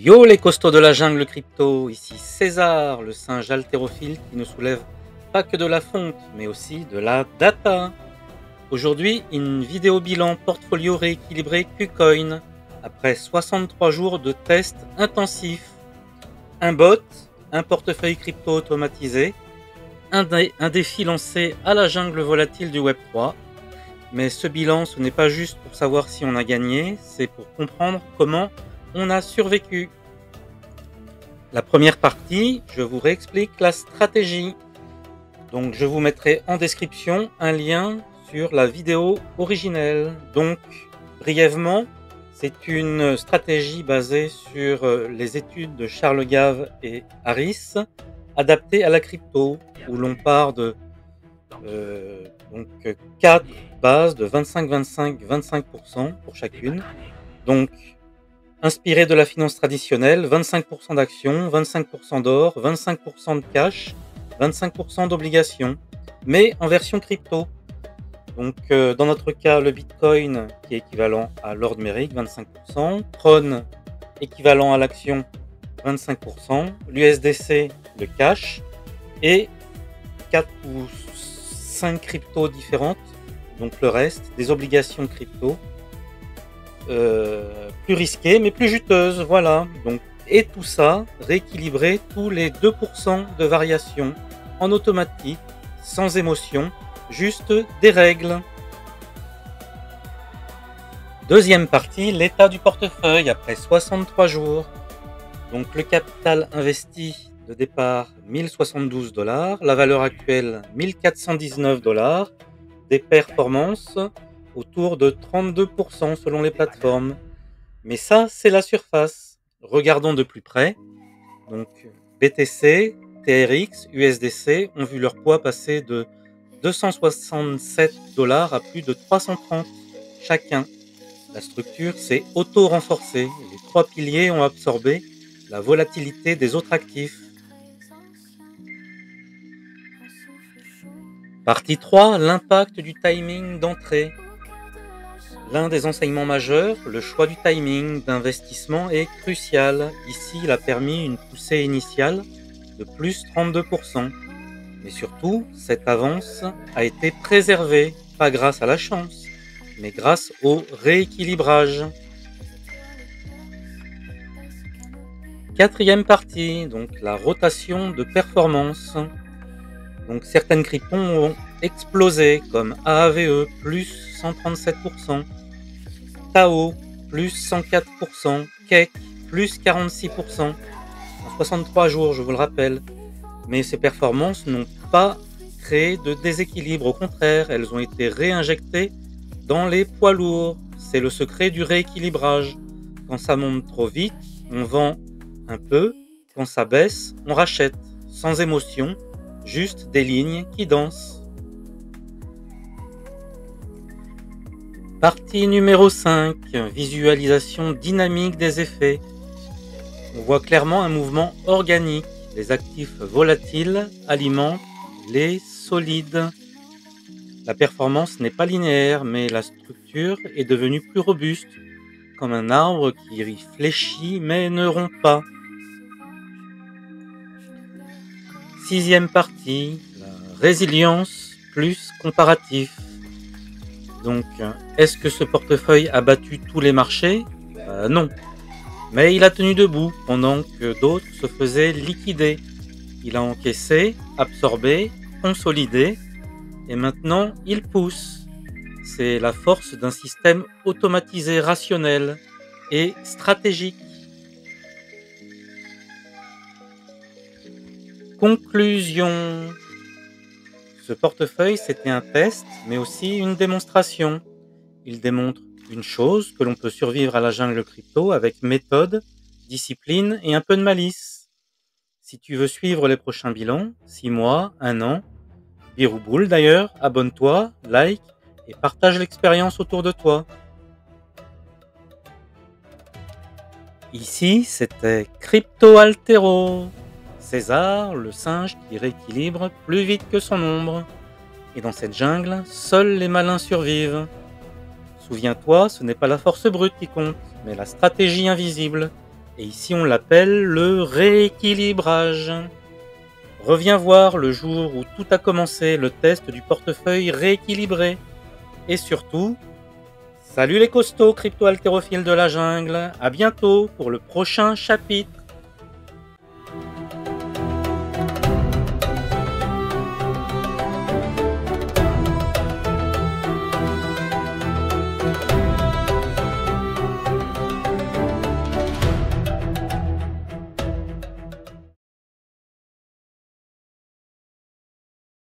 Yo les costauds de la jungle crypto, ici César, le singe haltérophile qui ne soulève pas que de la fonte, mais aussi de la data. Aujourd'hui, une vidéo bilan portfolio rééquilibré KuCoin, après 63 jours de tests intensifs. Un bot, un portefeuille crypto automatisé, un défi lancé à la jungle volatile du Web3. Mais ce bilan, ce n'est pas juste pour savoir si on a gagné, c'est pour comprendre comment on a survécu. La première partie, je vous réexplique la stratégie. Donc je vous mettrai en description un lien sur la vidéo originelle. Donc brièvement, c'est une stratégie basée sur les études de Charles Gave et Harris, adaptée à la crypto, où l'on part de 4 bases de 25, 25, 25% pour chacune. Donc inspiré de la finance traditionnelle, 25% d'actions, 25% d'or, 25% de cash, 25% d'obligations, mais en version crypto. Donc dans notre cas, le Bitcoin qui est équivalent à l'or numérique, 25%, Tron équivalent à l'action, 25%, l'USDC, le cash, et 4 ou 5 cryptos différentes, donc le reste, des obligations crypto, plus risquées mais plus juteuses, voilà. Donc, et tout ça rééquilibré tous les 2% de variation en automatique, sans émotion, juste des règles. Deuxième partie, l'état du portefeuille après 63 jours. Donc le capital investi de départ 1072 $, la valeur actuelle 1419 $, des performances autour de 32% selon les plateformes. Mais ça, c'est la surface. Regardons de plus près. Donc BTC, TRX, USDC ont vu leur poids passer de 267 $ à plus de 330 chacun. La structure s'est auto-renforcée. Les trois piliers ont absorbé la volatilité des autres actifs. Partie 3, l'impact du timing d'entrée. L'un des enseignements majeurs, le choix du timing d'investissement est crucial. Ici, il a permis une poussée initiale de plus 32%. Mais surtout, cette avance a été préservée, pas grâce à la chance, mais grâce au rééquilibrage. Quatrième partie, donc la rotation de performance. Donc certaines cryptos ont explosé, comme AAVE, plus 137%, Tao, plus 104%, Cake, plus 46%, en 63 jours, je vous le rappelle. Mais ces performances n'ont pas créé de déséquilibre, au contraire, elles ont été réinjectées dans les poids lourds. C'est le secret du rééquilibrage. Quand ça monte trop vite, on vend un peu, quand ça baisse, on rachète, sans émotion, juste des lignes qui dansent. Partie numéro 5, visualisation dynamique des effets. On voit clairement un mouvement organique. Les actifs volatiles alimentent les solides. La performance n'est pas linéaire, mais la structure est devenue plus robuste, comme un arbre qui fléchit mais ne rompt pas. Sixième partie, la résilience plus comparatif. Donc, est-ce que ce portefeuille a battu tous les marchés ? Non. Mais il a tenu debout pendant que d'autres se faisaient liquider. Il a encaissé, absorbé, consolidé, et maintenant il pousse. C'est la force d'un système automatisé, rationnel et stratégique. Conclusion. Ce portefeuille, c'était un test, mais aussi une démonstration. Il démontre une chose, que l'on peut survivre à la jungle crypto avec méthode, discipline et un peu de malice. Si tu veux suivre les prochains bilans, 6 mois, 1 an, bire ou boule d'ailleurs, abonne-toi, like et partage l'expérience autour de toi. Ici, c'était Crypto Altero. César, le singe qui rééquilibre plus vite que son ombre. Et dans cette jungle, seuls les malins survivent. Souviens-toi, ce n'est pas la force brute qui compte, mais la stratégie invisible. Et ici on l'appelle le rééquilibrage. Reviens voir le jour où tout a commencé, le test du portefeuille rééquilibré. Et surtout, salut les costauds crypto-haltérophiles de la jungle, à bientôt pour le prochain chapitre.